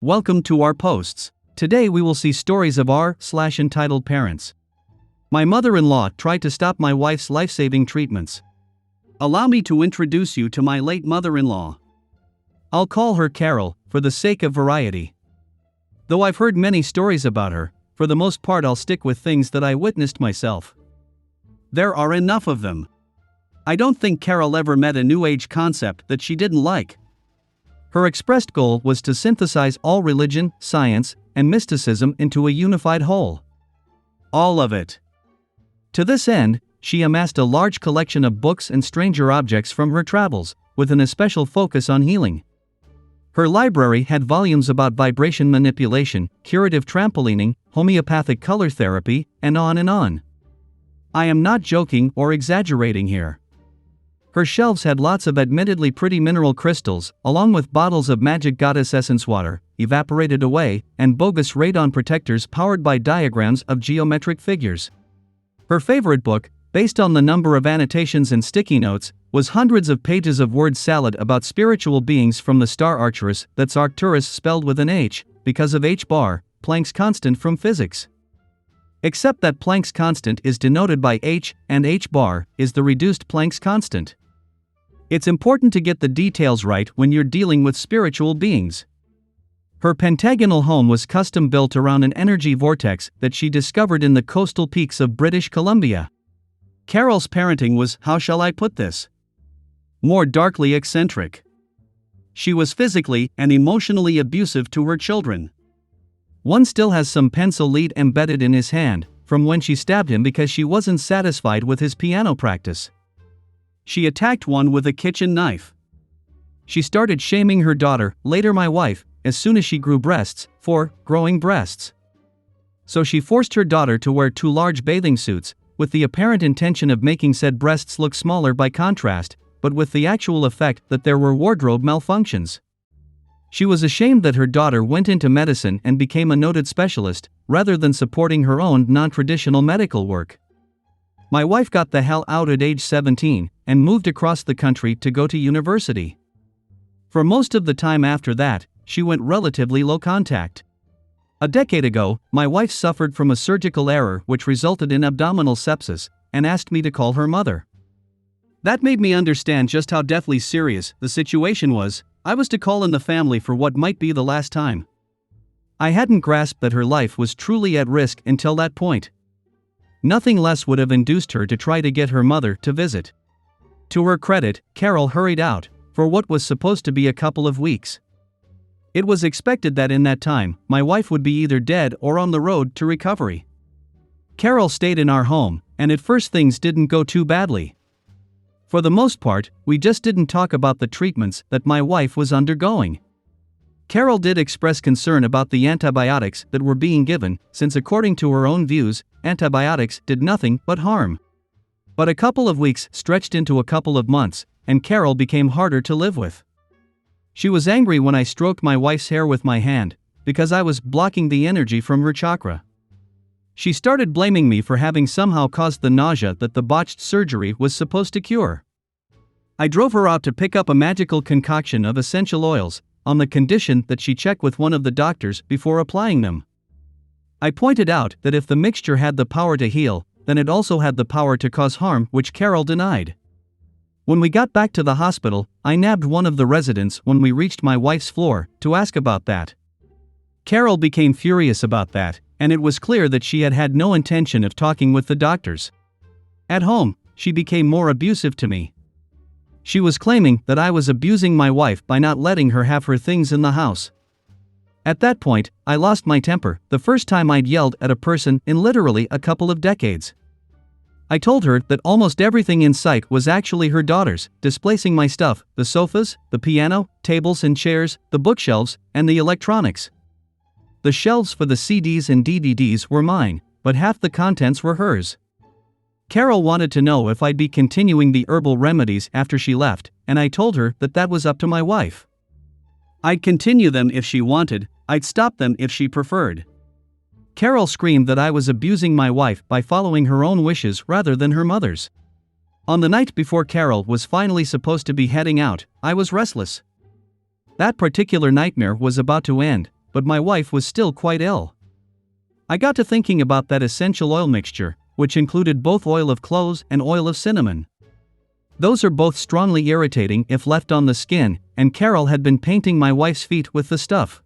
Welcome to our posts. Today we will see stories of entitled parents. My mother-in-law tried to stop my wife's life-saving treatments. Allow me to introduce you to my late mother-in-law. I'll call her Carol, for the sake of variety. Though I've heard many stories about her, for the most part I'll stick with things that I witnessed myself. There are enough of them. I don't think Carol ever met a New Age concept that she didn't like. Her expressed goal was to synthesize all religion, science, and mysticism into a unified whole. All of it. To this end, she amassed a large collection of books and stranger objects from her travels, with an especial focus on healing. Her library had volumes about vibration manipulation, curative trampolining, homeopathic color therapy, and on and on. I am not joking or exaggerating here. Her shelves had lots of admittedly pretty mineral crystals, along with bottles of magic goddess essence water, evaporated away, and bogus radon protectors powered by diagrams of geometric figures. Her favorite book, based on the number of annotations and sticky notes, was hundreds of pages of word salad about spiritual beings from the star Arcturus, that's Arcturus spelled with an H, because of h-bar, Planck's constant from physics. Except that Planck's constant is denoted by h, and h-bar is the reduced Planck's constant. It's important to get the details right when you're dealing with spiritual beings. Her pentagonal home was custom built around an energy vortex that she discovered in the coastal peaks of British Columbia. Carol's parenting was, how shall I put this? More darkly eccentric. She was physically and emotionally abusive to her children. One still has some pencil lead embedded in his hand, from when she stabbed him because she wasn't satisfied with his piano practice. She attacked one with a kitchen knife. She started shaming her daughter, later my wife, as soon as she grew breasts, for growing breasts. So she forced her daughter to wear 2 large bathing suits, with the apparent intention of making said breasts look smaller by contrast, but with the actual effect that there were wardrobe malfunctions. She was ashamed that her daughter went into medicine and became a noted specialist, rather than supporting her own non-traditional medical work. My wife got the hell out at age 17, and moved across the country to go to university. For most of the time after that, she went relatively low contact. A decade ago, my wife suffered from a surgical error which resulted in abdominal sepsis, and asked me to call her mother. That made me understand just how deathly serious the situation was. I was to call in the family for what might be the last time. I hadn't grasped that her life was truly at risk until that point. Nothing less would have induced her to try to get her mother to visit. To her credit, Carol hurried out, for what was supposed to be a couple of weeks. It was expected that in that time, my wife would be either dead or on the road to recovery. Carol stayed in our home, and at first things didn't go too badly. For the most part, we just didn't talk about the treatments that my wife was undergoing. Carol did express concern about the antibiotics that were being given, since according to her own views, antibiotics did nothing but harm. But a couple of weeks stretched into a couple of months, and Carol became harder to live with. She was angry when I stroked my wife's hair with my hand, because I was blocking the energy from her chakra. She started blaming me for having somehow caused the nausea that the botched surgery was supposed to cure. I drove her out to pick up a magical concoction of essential oils, on the condition that she check with one of the doctors before applying them. I pointed out that if the mixture had the power to heal, then it also had the power to cause harm, which Carol denied. When we got back to the hospital, I nabbed one of the residents when we reached my wife's floor to ask about that. Carol became furious about that, and it was clear that she had had no intention of talking with the doctors. At home, she became more abusive to me. She was claiming that I was abusing my wife by not letting her have her things in the house. At that point, I lost my temper, the first time I'd yelled at a person in literally a couple of decades. I told her that almost everything in sight was actually her daughter's, displacing my stuff, the sofas, the piano, tables and chairs, the bookshelves, and the electronics. The shelves for the CDs and DVDs were mine, but half the contents were hers. Carol wanted to know if I'd be continuing the herbal remedies after she left, and I told her that that was up to my wife. I'd continue them if she wanted, I'd stop them if she preferred. Carol screamed that I was abusing my wife by following her own wishes rather than her mother's. On the night before Carol was finally supposed to be heading out, I was restless. That particular nightmare was about to end, but my wife was still quite ill. I got to thinking about that essential oil mixture, which included both oil of cloves and oil of cinnamon. Those are both strongly irritating if left on the skin, and Carol had been painting my wife's feet with the stuff.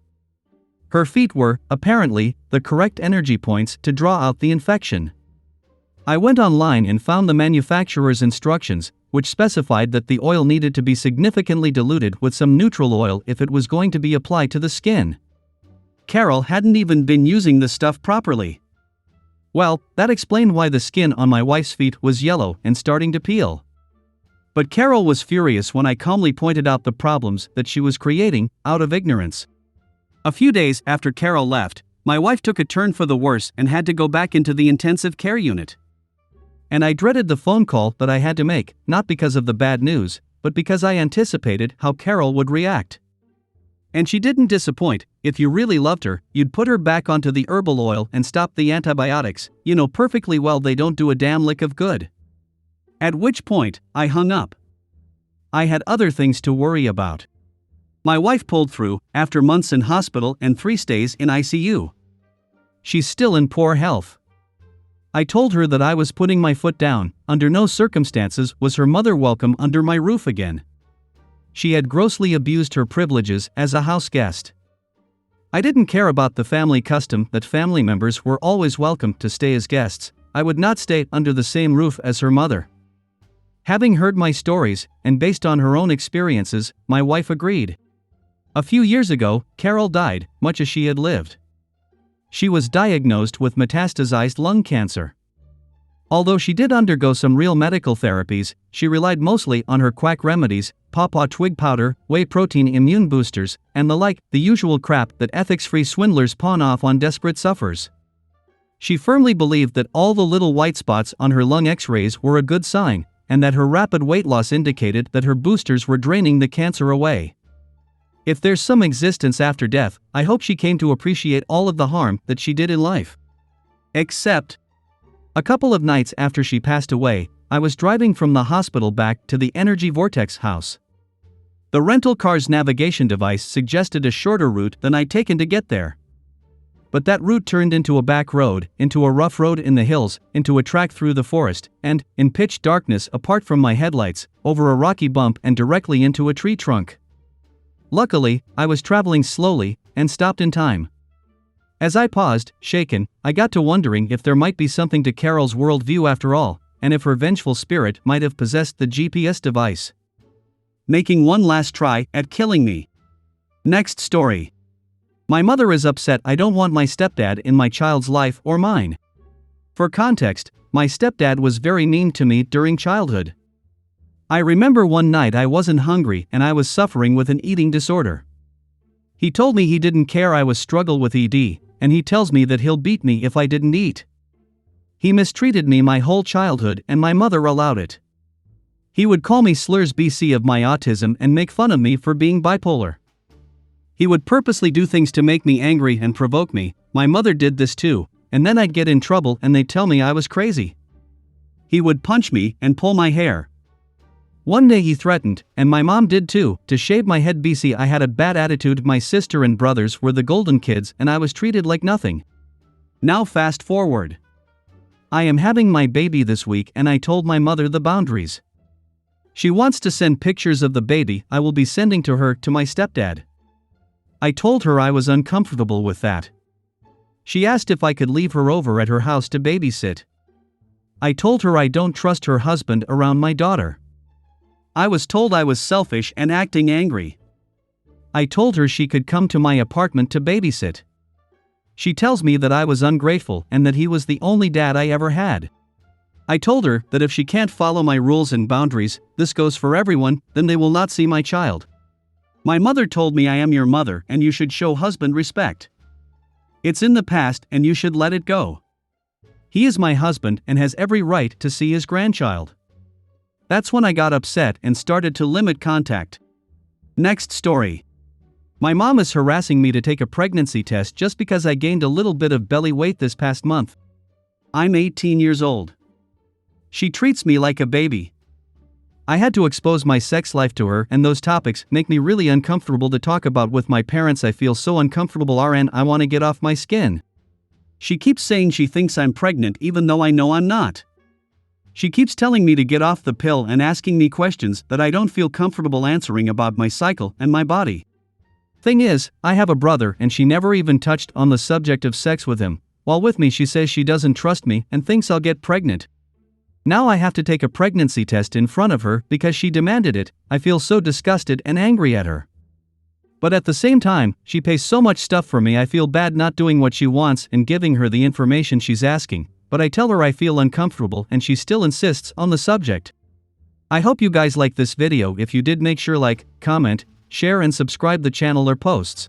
Her feet were, apparently, the correct energy points to draw out the infection. I went online and found the manufacturer's instructions, which specified that the oil needed to be significantly diluted with some neutral oil if it was going to be applied to the skin. Carol hadn't even been using the stuff properly. Well, that explained why the skin on my wife's feet was yellow and starting to peel. But Carol was furious when I calmly pointed out the problems that she was creating out of ignorance. A few days after Carol left, my wife took a turn for the worse and had to go back into the intensive care unit. And I dreaded the phone call that I had to make, not because of the bad news, but because I anticipated how Carol would react. And she didn't disappoint. If you really loved her, you'd put her back onto the herbal oil and stop the antibiotics. You know perfectly well they don't do a damn lick of good. At which point, I hung up. I had other things to worry about. My wife pulled through, after months in hospital and 3 stays in ICU. She's still in poor health. I told her that I was putting my foot down. Under no circumstances was her mother welcome under my roof again. She had grossly abused her privileges as a house guest. I didn't care about the family custom that family members were always welcome to stay as guests. I would not stay under the same roof as her mother. Having heard my stories, and based on her own experiences, my wife agreed. A few years ago, Carol died, much as she had lived. She was diagnosed with metastasized lung cancer. Although she did undergo some real medical therapies, she relied mostly on her quack remedies, pawpaw twig powder, whey protein immune boosters, and the like, the usual crap that ethics-free swindlers pawn off on desperate sufferers. She firmly believed that all the little white spots on her lung x-rays were a good sign, and that her rapid weight loss indicated that her boosters were draining the cancer away. If there's some existence after death, I hope she came to appreciate all of the harm that she did in life. Except, a couple of nights after she passed away, I was driving from the hospital back to the Energy Vortex house. The rental car's navigation device suggested a shorter route than I'd taken to get there. But that route turned into a back road, into a rough road in the hills, into a track through the forest, and, in pitch darkness apart from my headlights, over a rocky bump and directly into a tree trunk. Luckily, I was traveling slowly, and stopped in time. As I paused, shaken, I got to wondering if there might be something to Carol's worldview after all, and if her vengeful spirit might have possessed the GPS device, making one last try at killing me. Next story. My mother is upset I don't want my stepdad in my child's life or mine. For context, my stepdad was very mean to me during childhood. I remember one night I wasn't hungry and I was suffering with an eating disorder. He told me he didn't care I was struggle with ED, and he tells me that he'll beat me if I didn't eat. He mistreated me my whole childhood and my mother allowed it. He would call me slurs BC of my autism and make fun of me for being bipolar. He would purposely do things to make me angry and provoke me. My mother did this too, and then I'd get in trouble and they'd tell me I was crazy. He would punch me and pull my hair. One day he threatened, and my mom did too, to shave my head BC. I had a bad attitude. My sister and brothers were the golden kids and I was treated like nothing. Now fast forward. I am having my baby this week and I told my mother the boundaries. She wants to send pictures of the baby I will be sending to her to my stepdad. I told her I was uncomfortable with that. She asked if I could leave her over at her house to babysit. I told her I don't trust her husband around my daughter. I was told I was selfish and acting angry. I told her she could come to my apartment to babysit. She tells me that I was ungrateful and that he was the only dad I ever had. I told her that if she can't follow my rules and boundaries, this goes for everyone, then they will not see my child. My mother told me I am your mother and you should show husband respect. It's in the past and you should let it go. He is my husband and has every right to see his grandchild. That's when I got upset and started to limit contact. Next story. My mom is harassing me to take a pregnancy test just because I gained a little bit of belly weight this past month. I'm 18 years old. She treats me like a baby. I had to expose my sex life to her, and those topics make me really uncomfortable to talk about with my parents. I feel so uncomfortable and I want to get off my skin. She keeps saying she thinks I'm pregnant even though I know I'm not. She keeps telling me to get off the pill and asking me questions that I don't feel comfortable answering about my cycle and my body. Thing is, I have a brother and she never even touched on the subject of sex with him. While with me she says she doesn't trust me and thinks I'll get pregnant. Now I have to take a pregnancy test in front of her because she demanded it. I feel so disgusted and angry at her. But at the same time, she pays so much stuff for me. I feel bad not doing what she wants and giving her the information she's asking, but I tell her I feel uncomfortable and she still insists on the subject. I hope you guys like this video. If you did, make sure like, comment, share and subscribe the channel or posts.